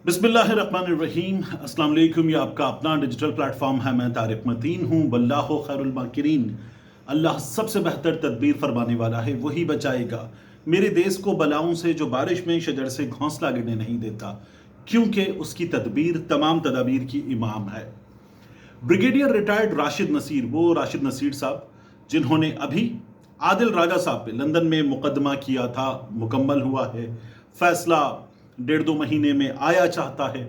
बिस्मिल्लाहिर्रहमानिर्रहीम। अस्सलाम वालेकुम। ये आपका अपना डिजिटल प्लेटफॉर्म है। मैं तारिक मतीन हूँ। वल्लाहु खैरुल माकिरीन। अल्लाह सबसे बेहतर तदबीर फरमाने वाला है, वही बचाएगा मेरे देश को बलाओं से, जो बारिश में शजर से घोंसला गिरने नहीं देता, क्योंकि उसकी तदबीर तमाम तदाबीर की इमाम है। ब्रिगेडियर रिटायर्ड राशिद नसीर, वो राशिद नसीर साहब जिन्होंने अभी आदिल राजा साहब पे लंदन में मुकदमा किया था, मुकम्मल हुआ है, फैसला 1.5-2 महीने में आया चाहता है।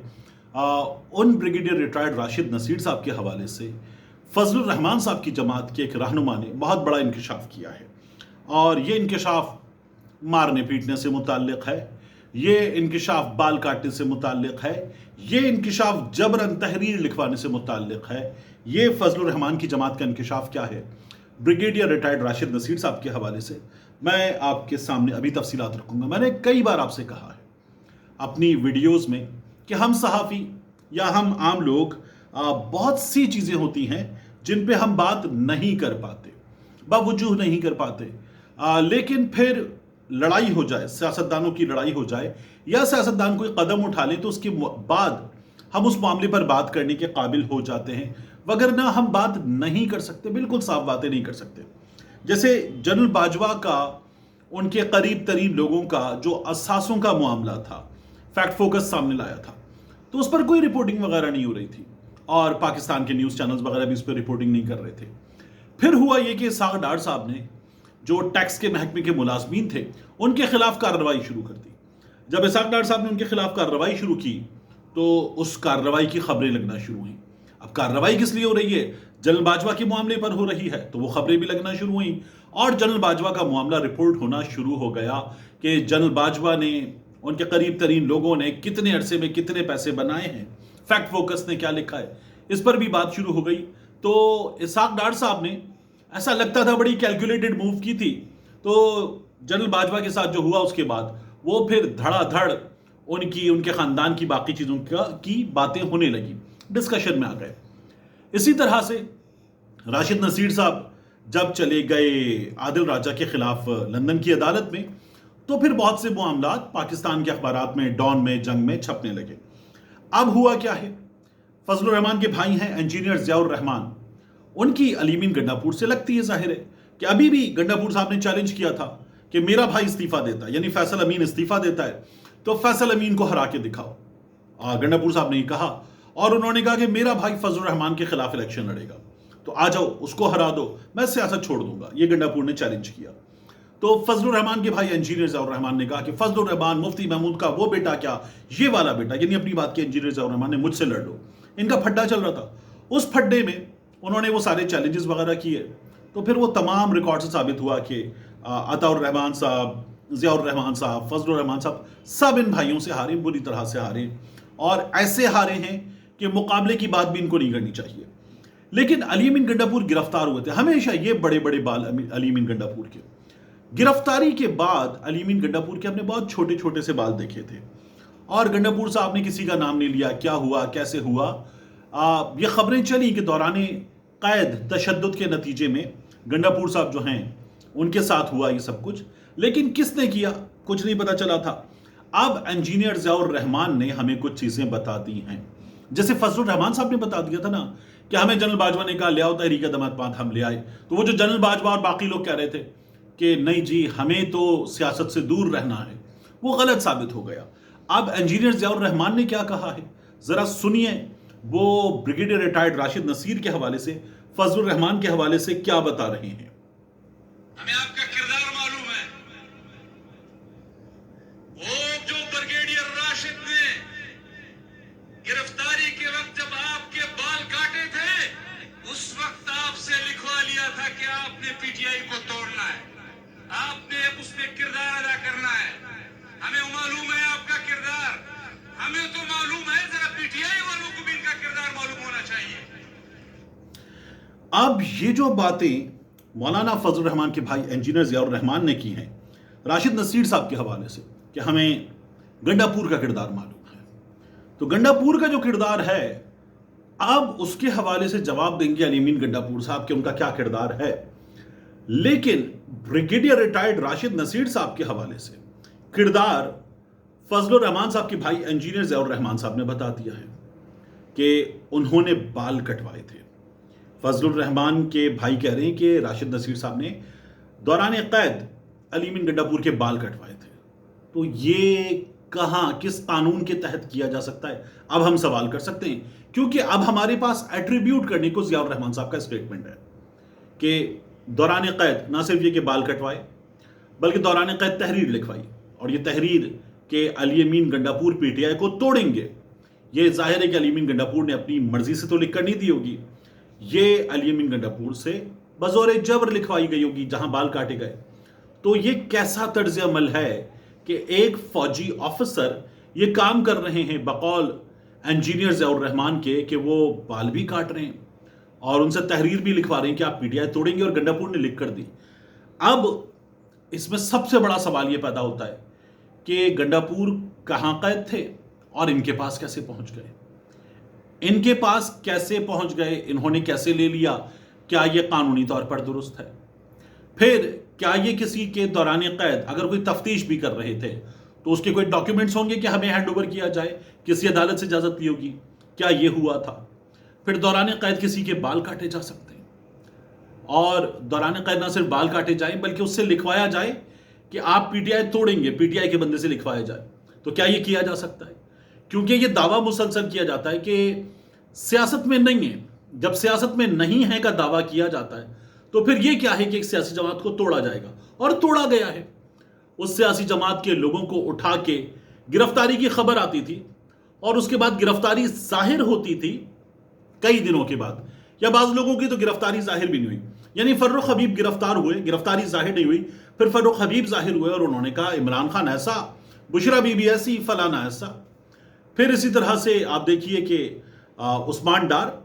उन ब्रिगेडियर रिटायर्ड राशिद नसीर साहब के हवाले से फजलुर रहमान साहब की जमात के एक रहनुमा ने बहुत बड़ा इंकशाफ किया है, और ये इंकशाफ मारने पीटने से मुताल्लिक है, ये इंकशाफ बाल काटने से मुताल्लिक है, ये इंकशाफ जबरन तहरीर लिखवाने से मुताल्लिक है। ये फजलुर रहमान की जमात का इंकशाफ क्या है, ब्रिगेडियर रिटायर्ड राशिद नसीर साहब के हवाले से मैं आपके सामने अभी तफसीलात रखूंगा। मैंने कई बार आपसे कहा है अपनी वीडियोस में कि हम सहाफ़ी या हम आम लोग बहुत सी चीज़ें होती हैं जिन पे हम बात नहीं कर पाते, बावजूद नहीं कर पाते, लेकिन फिर लड़ाई हो जाए, सियासतदानों की लड़ाई हो जाए या सियासतदान कोई कदम उठा ले तो उसके बाद हम उस मामले पर बात करने के काबिल हो जाते हैं, वगरना हम बात नहीं कर सकते, बिल्कुल साफ बातें नहीं कर सकते। जैसे जनरल बाजवा का, उनके करीब तरीन लोगों का जो असासों का मामला था, फैक्ट फोकस सामने लाया था, तो उस पर कोई रिपोर्टिंग वगैरह नहीं हो रही थी, और पाकिस्तान के न्यूज़ चैनल्स वगैरह भी उस पर रिपोर्टिंग नहीं कर रहे थे। फिर हुआ ये कि इसहाक डार साहब ने, जो टैक्स के महकमे के मुलाजमीन थे, उनके खिलाफ कार्रवाई शुरू कर दी। जब इसहाक डार साहब ने उनके खिलाफ कार्रवाई शुरू की तो उस कार्रवाई की खबरें लगना शुरू हुई। अब कार्रवाई किस लिए हो रही है? जनरल बाजवा के मामले पर हो रही है, तो वो खबरें भी लगना शुरू हुई, और जनरल बाजवा का मामला रिपोर्ट होना शुरू हो गया कि जनरल बाजवा ने, उनके करीब तरीन लोगों ने कितने अरसे में कितने पैसे बनाए हैं, फैक्ट फोकस ने क्या लिखा है, इस पर भी बात शुरू हो गई। तो इसहाक डार साहब ने, ऐसा लगता था, बड़ी कैलकुलेटेड मूव की थी। तो जनरल बाजवा के साथ जो हुआ उसके बाद वो फिर धड़ाधड़ उनके खानदान की बाकी चीज़ों की बातें होने लगी, डिस्कशन में आ गए। इसी तरह से राशिद नसीर साहब जब चले गए आदिल राजा के खिलाफ लंदन की अदालत में, तो फिर बहुत से मामलात पाकिस्तान के अखबारात में, डॉन में, जंग में छपने लगे। अब हुआ क्या है, फजलुर रहमान के भाई हैं इंजीनियर ज़ियाउर रहमान, उनकी अलीमीन गंडापुर से लगती है। जाहिर है कि अभी भी गंडापुर साहब ने चैलेंज किया था कि मेरा भाई इस्तीफा देता है, यानी फैसल अमीन इस्तीफा देता है, तो फैसल अमीन को हरा के दिखाओ। गंडापुर साहब ने कहा, और उन्होंने कहा कि मेरा भाई फजलुर रहमान के खिलाफ इलेक्शन लड़ेगा, तो आ जाओ, उसको हरा दो, मैं सियासत छोड़ दूंगा। ये गंडापुर ने चैलेंज किया। तो फजलुर रहमान के भाई इंजीनियर ज़ियाउर रहमान ने कहा कि फजलुर रहमान मुफ्ती महमूद का वो बेटा क्या, ये वाला बेटा, यानी अपनी बात की इंजीनियर ज़ियाउर रहमान ने, मुझसे लड़ लो। इनका फड्डा चल रहा था। उस फड्डे में उन्होंने वो सारे चैलेंजेस वगैरह किए, तो फिर वो तमाम रिकॉर्ड से साबित हुआ कि अताउर रहमान साहब, ज़ियाउर रहमान साहब, फजलुर रहमान साहब सब इन भाइयों से हारे, बुरी तरह से हारे, और ऐसे हारे हैं कि मुकाबले की बात भी इनको नहीं करनी चाहिए। लेकिन अलीमीन गंडापुर गिरफ्तार हुए थे। हमेशा ये बड़े बड़े बाल अलीमीन गंडापुर के, गिरफ्तारी के बाद अलीमीन गंडापुर के हमने बहुत छोटे छोटे से बाल देखे थे, और गंडापुर साहब ने किसी का नाम नहीं लिया, क्या हुआ कैसे हुआ। ये खबरें चली कि दौरान कैद तशद्दुद के नतीजे में गंडापुर साहब जो हैं उनके साथ हुआ ये सब कुछ, लेकिन किसने किया कुछ नहीं पता चला था। अब इंजीनियर ज़ियाउर रहमान ने हमें कुछ चीज़ें बता दी हैं, जैसे फजलुर रहमान साहब ने बता दिया था ना कि हमें जनरल बाजवा ने कहा ले आओ तहरीक दमात पांच, हम ले आए। तो वो जो जनरल बाजवा और बाकी लोग कह रहे थे कि नहीं जी हमें तो सियासत से दूर रहना है, वो गलत साबित हो गया। अब इंजीनियर ज़ियाउर रहमान ने क्या कहा है, ज़रा सुनिए। वो ब्रिगेडियर रिटायर्ड राशिद नसीर के हवाले से, फजलुर रहमान के हवाले से क्या बता रहे हैं। हमें आपका किरदार मालूम है। वो जो ब्रिगेडियर राशिद ने गिरफ्तारी के वक्त जब आपके बाल काटे थे, उस वक्त आपसे लिखवा लिया था कि आपने पीटीआई को तोड़ना है, आपने उसमें किरदार अदा करना है। हमें मालूम है आपका किरदार, हमें तो मालूम है, जरा पीटीआई वालों को भी इनका किरदार मालूम होना चाहिए। अब ये जो बातें मौलाना फजलुर रहमान के भाई इंजीनियर ज़ियाउर रहमान ने की हैं राशिद नसीर साहब के हवाले से कि हमें गंडापुर का किरदार मालूम है, तो गंडापुर का जो किरदार है अब उसके हवाले से जवाब देंगे अलीमीन गंडापुर साहब कि उनका क्या किरदार है। लेकिन ब्रिगेडियर रिटायर्ड राशिद नसीर साहब के हवाले से किरदार फजल रहमान साहब के भाई इंजीनियर ज़ियाउर रहमान साहब ने बता दिया है कि उन्होंने बाल कटवाए थे। फजल रहमान के भाई कह रहे हैं कि राशिद नसीर साहब ने दौरान कैद अली मीन गंडापुर के बाल कटवाए थे। तो ये कहाँ, किस कानून के तहत किया जा सकता है, अब हम सवाल कर सकते हैं, क्योंकि अब हमारे पास एट्रीब्यूट करने को ज़ियाउर रहमान साहब का स्टेटमेंट है कि दौरान कैद ना सिर्फ ये कि बाल कटवाए, बल्कि दौरान कैद तहरीर लिखवाई, और ये तहरीर के अली मीन गंडापुर पीटीआई को तोड़ेंगे। ये जाहिर है कि अली मीन गंडापुर ने अपनी मर्जी से तो लिख कर नहीं दी होगी, ये अली मीन गंडापुर से बजौर जबर लिखवाई गई होगी जहां बाल काटे गए। तो ये कैसा तर्ज अमल है कि एक फौजी ऑफिसर ये काम कर रहे हैं बकौल इंजीनियर ज़ियाउर रहमान के कि वो बाल भी काट रहे हैं और उनसे तहरीर भी लिखवा रहे हैं कि आप पीटीआई तोड़ेंगे, और गंडापुर ने लिख कर दी। अब इसमें सबसे बड़ा सवाल ये पैदा होता है कि गंडापुर कहाँ कैद थे और इनके पास कैसे पहुंच गए, इनके पास कैसे पहुंच गए, इन्होंने कैसे ले लिया, क्या ये कानूनी तौर पर दुरुस्त है? फिर क्या ये किसी के दौरान कैद अगर कोई तफ्तीश भी कर रहे थे तो उसके कोई डॉक्यूमेंट्स होंगे कि हमें हैंड ओवर किया जाए, किसी अदालत से इजाजत ली होगी, क्या ये हुआ था? फिर दौरान कैद किसी के बाल काटे जा सकते हैं, और दौरान कैद ना सिर्फ बाल काटे जाए बल्कि उससे लिखवाया जाए कि आप पीटीआई तोड़ेंगे, पीटीआई के बंदे से लिखवाया जाए। तो क्या ये किया जा सकता है? क्योंकि ये दावा मुसलसल किया जाता है कि सियासत में नहीं है। जब सियासत में नहीं है का दावा किया जाता है तो फिर ये क्या है कि एक सियासी जमात को तोड़ा जाएगा, और तोड़ा गया है। उस सियासी जमात के लोगों को उठा के गिरफ्तारी की खबर आती थी और उसके बाद गिरफ्तारी जाहिर होती थी कई दिनों के बाद, या बाज लोगों की तो गिरफ्तारी जाहिर भी नहीं हुई। यानी फर्रुख हबीब गिरफ्तार हुए, गिरफ्तारी जाहिर नहीं हुई, फिर फर्रुख हबीब जाहिर हुए और उन्होंने कहा इमरान खान ऐसा, बुशरा बीबी ऐसी, फलाना ऐसा। फिर इसी तरह से आप देखिए कि उस्मान डार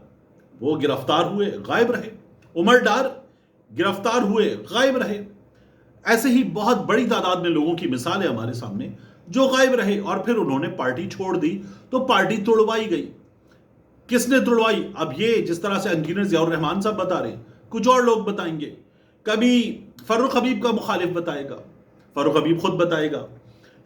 वो गिरफ्तार हुए, गायब रहे, उमर डार गिरफ्तार हुए, गायब रहे। ऐसे ही बहुत बड़ी तादाद में लोगों की मिसाल है हमारे सामने जो गायब रहे, और फिर उन्होंने पार्टी छोड़ दी तो पार्टी तोड़वाई गई। किसने तोड़वाई? अब ये जिस तरह से इंजीनियर ज़ियाउर रहमान साहब बता रहे हैं, कुछ और लोग बताएंगे। कभी फर्रुख हबीब का मुखालिफ बताएगा, फर्रुख हबीब खुद बताएगा,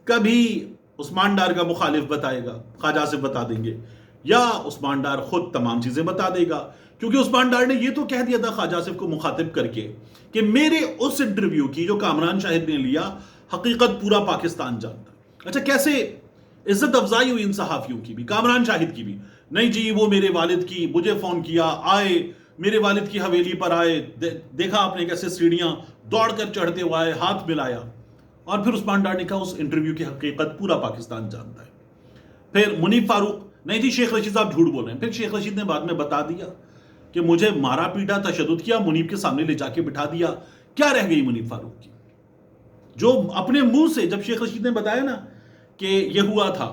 कभी उस्मान डार का मुखालिफ बताएगा, ख्वाजा आसिफ बता देंगे, या उस्मान डार खुद तमाम चीजें बता देगा। क्योंकि उस्मान डार ने ये तो कह दिया था ख्वाजा आसिफ को मुखातिब करके कि मेरे उस इंटरव्यू की जो कामरान शाहिद ने लिया हकीकत पूरा पाकिस्तान जानता है। अच्छा, कैसे इज्जत अफजाई हुई इन सहाफियों की भी, कामरान शाहिद की भी। नहीं जी, वो मेरे वालिद की, मुझे फोन किया, आए मेरे वालिद की हवेली पर आए, देखा आपने कैसे सीढ़ियां दौड़ कर चढ़ते हुए आए, हाथ मिलाया, और फिर उस्मान डार ने कहा उस इंटरव्यू की हकीकत पूरा पाकिस्तान जानता है। फिर मुनीफ फारूक, नहीं जी शेख रशीद साहब झूठ बोल रहे हैं। फिर शेख रशीद ने बाद में बता दिया कि मुझे मारा पीटा, तशद्दुद किया, मुनीफ के सामने ले जाके बिठा दिया। क्या रह गई मुनीफ फारूक की, जो अपने मुंह से जब शेख रशीद ने बताया ना कि ये हुआ था,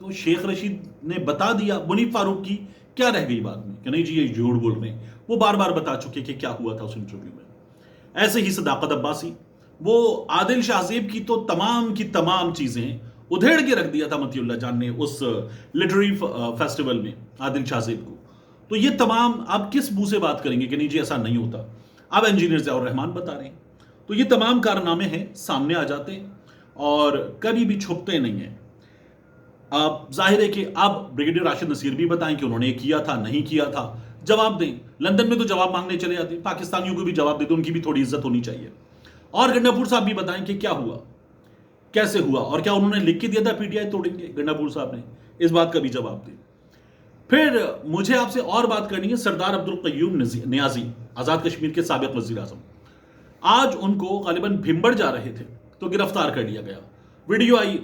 तो शेख रशीद ने बता दिया, मुनीफ फारूक की क्या रह गई बाद में कि नहीं जी ये झूठ बोल रहे हैं। वो बार बार बता चुके कि क्या हुआ था उस इंटरव्यू में। ऐसे ही सदाकत अब्बासी, वो आदिल शाहजेब की तो तमाम की तमाम चीजें उधेड़ के रख दिया था मतियुल्लाह जान ने उस लिटरेरी फेस्टिवल में आदिल शाहजेब को। तो ये तमाम आप किस मुंह से बात करेंगे कि नहीं जी ऐसा नहीं होता? अब इंजीनियर ज़ियाउर रहमान बता रहे हैं। तो ये तमाम कारनामे हैं, सामने आ जाते हैं और कभी भी छुपते नहीं हैं। अब जाहिर है कि अब ब्रिगेडियर राशिद नसीर भी बताएं कि उन्होंने किया था, नहीं किया था, जवाब दें। लंदन में तो जवाब मांगने चले जाते हैं, पाकिस्तानियों को भी जवाब देते, उनकी भी थोड़ी इज्जत होनी चाहिए। और गंडापुर साहब भी बताएं कि क्या हुआ, कैसे हुआ, और क्या उन्होंने लिख के दिया था पीटीआई तोड़ेंगे? गंडापुर साहब ने इस बात का भी जवाब दें। फिर मुझे आपसे और बात करनी है सरदार अब्दुल कय्यूम नियाजी, आजाद कश्मीर के साबिक वजीर आजम। आज उनको गालिबन भिंबर जा रहे थे तो गिरफ्तार कर लिया गया। वीडियो आई,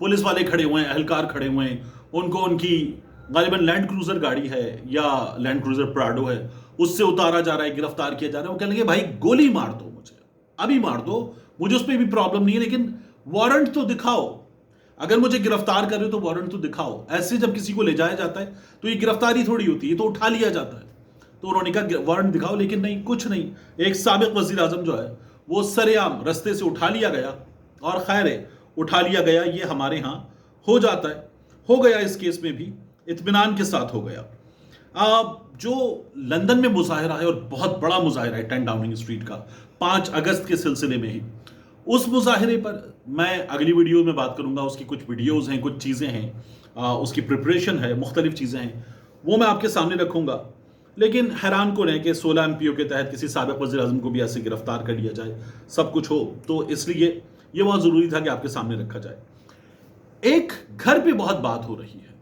पुलिस वाले खड़े हुए हैं, एहलकार खड़े हुए हैं, उनको उनकी गालिबन लैंड क्रूजर गाड़ी है या लैंड क्रूजर प्राडो है, उससे उतारा जा रहा है, गिरफ्तार किया जा रहा है। वो कहने लगे भाई गोली मार दो, मुझे अभी मार दो, मुझे उस पर भी प्रॉब्लम नहीं है, लेकिन वारंट तो दिखाओ। अगर मुझे गिरफ्तार कर रहे हो तो वारंट तो दिखाओ। ऐसे जब किसी को ले जाया जाता है तो ये गिरफ्तारी थोड़ी होती है, तो उठा लिया जाता है। तो उन्होंने कहा वारंट दिखाओ, लेकिन नहीं, कुछ नहीं। एक साबिक वजीर आजम जो है वो सरेआम रस्ते से उठा लिया गया, और खैर है उठा लिया गया, ये हमारे यहाँ हो जाता है, हो गया। इस केस में भी इत्मीनान के साथ हो गया। जो लंदन में मुजाहिरा है, और बहुत बड़ा मुजाहिरा है 10 डाउनिंग स्ट्रीट का, 5 अगस्त के सिलसिले में ही, उस मुजाहरे पर मैं अगली वीडियो में बात करूंगा। उसकी कुछ वीडियोस हैं, कुछ चीज़ें हैं, उसकी प्रिपरेशन है, मुख्तलिफ चीज़ें हैं, वो मैं आपके सामने रखूंगा। लेकिन हैरान को रहें कि 16 MPO के तहत किसी साबिक वज़ीर आज़म को भी ऐसे गिरफ्तार कर लिया जाए, सब कुछ हो, तो इसलिए ये बहुत ज़रूरी था कि आपके सामने रखा जाए। एक घर पे बहुत बात हो रही है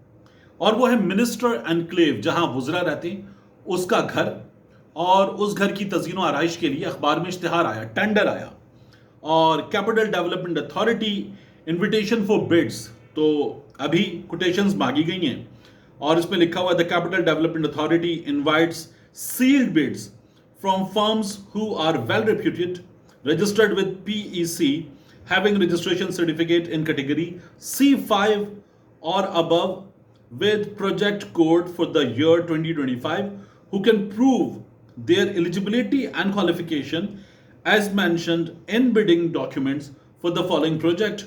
और वो है मिनिस्टर एनक्लेव, जहां वुज़रा रहते हैं, उसका घर। और उस घर की तज़ीन व आराइश के लिए अखबार में इश्तिहार आया, टेंडर आया, और Capital Development Authority invitation for bids, तो अभी कोटेशंस मांगी गई हैं और इसमें लिखा हुआ है the Capital Development Authority invites sealed bids from firms who are well reputed, registered with PEC, having registration certificate in category C5 or above with project code for the year 2025, who can prove their eligibility and qualification as mentioned in bidding documents for the following project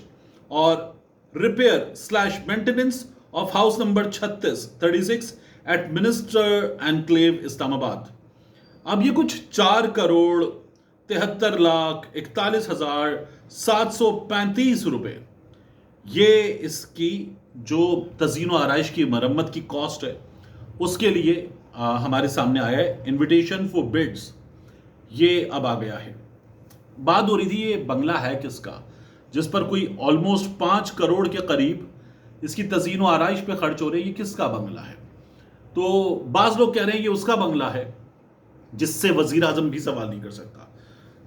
or repair/maintenance of house number 36 at Minister Enclave, Islamabad. अब ये कुछ 4,73,41,735 रुपए, ये इसकी जो तज़ीन व आराइश की मरम्मत की कॉस्ट है, उसके लिए हमारे सामने आया है इन्विटेशन फॉर बिड्स। ये अब आ गया है। बात हो रही थी ये बंगला है किसका, जिस पर कोई ऑलमोस्ट 5 करोड़ के करीब इसकी तज़ीन व आराइश पे खर्च हो रही है, ये किसका बंगला है? तो बाज़ लोग कह रहे हैं ये उसका बंगला है जिससे वजीर आजम भी सवाल नहीं कर सकता,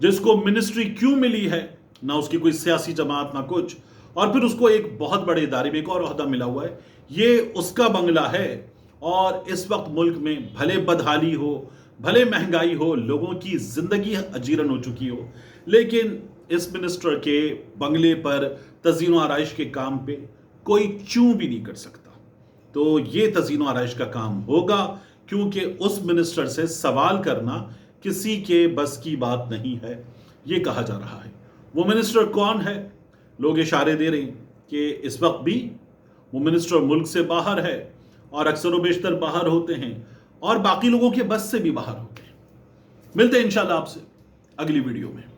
जिसको मिनिस्ट्री क्यों मिली है, ना उसकी कोई सियासी जमात ना कुछ, और फिर उसको एक बहुत बड़े इदारे में एक और ओहदा मिला हुआ है, ये उसका बंगला है। और इस वक्त मुल्क में भले बदहाली हो, भले महंगाई हो, लोगों की जिंदगी अजीरन हो चुकी हो, लेकिन इस मिनिस्टर के बंगले पर तज़ीन व आराइश के काम पे कोई चूं भी नहीं कर सकता। तो ये तज़ीन व आराइश का काम होगा, क्योंकि उस मिनिस्टर से सवाल करना किसी के बस की बात नहीं है, ये कहा जा रहा है। वो मिनिस्टर कौन है? लोग इशारे दे रहे हैं कि इस वक्त भी वो मिनिस्टर मुल्क से बाहर है और अक्सर व बेशतर बाहर होते हैं और बाकी लोगों के बस से भी बाहर होते हैं। मिलते हैं इंशाल्लाह आपसे अगली वीडियो में।